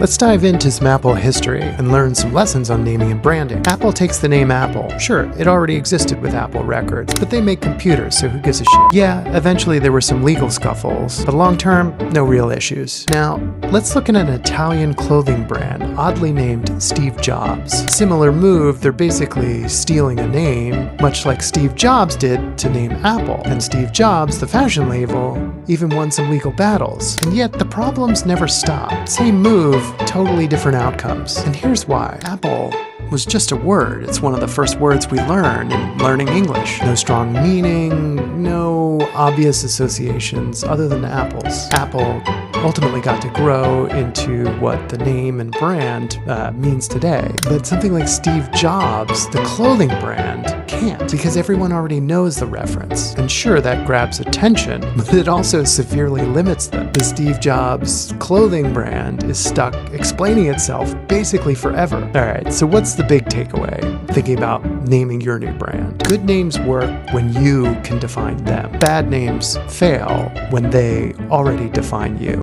Let's dive into some Apple history and learn some lessons on naming and branding. Apple takes the name Apple. Sure, it already existed with Apple records, but they make computers, so who gives a shit? Yeah, eventually there were some legal scuffles, but long term, no real issues. Now, let's look at an Italian clothing brand, oddly named Steve Jobs. Similar move, they're basically stealing a name, much like Steve Jobs did to name Apple. And Steve Jobs, the fashion label, even won some legal battles. And yet the problems never stopped. Same move, totally different outcomes. And here's why. Apple was just a word. It's one of the first words we learn in learning English. No strong meaning, no obvious associations other than apples. Apple ultimately got to grow into what the name and brand means today. But something like Steve Jobs, the clothing brand, can't, because everyone already knows the reference. And sure, that grabs attention, but it also severely limits them. The Steve Jobs clothing brand is stuck explaining itself basically forever. Alright, so what's the big takeaway thinking about naming your new brand? Good names work when you can define them. Bad names fail when they already define you.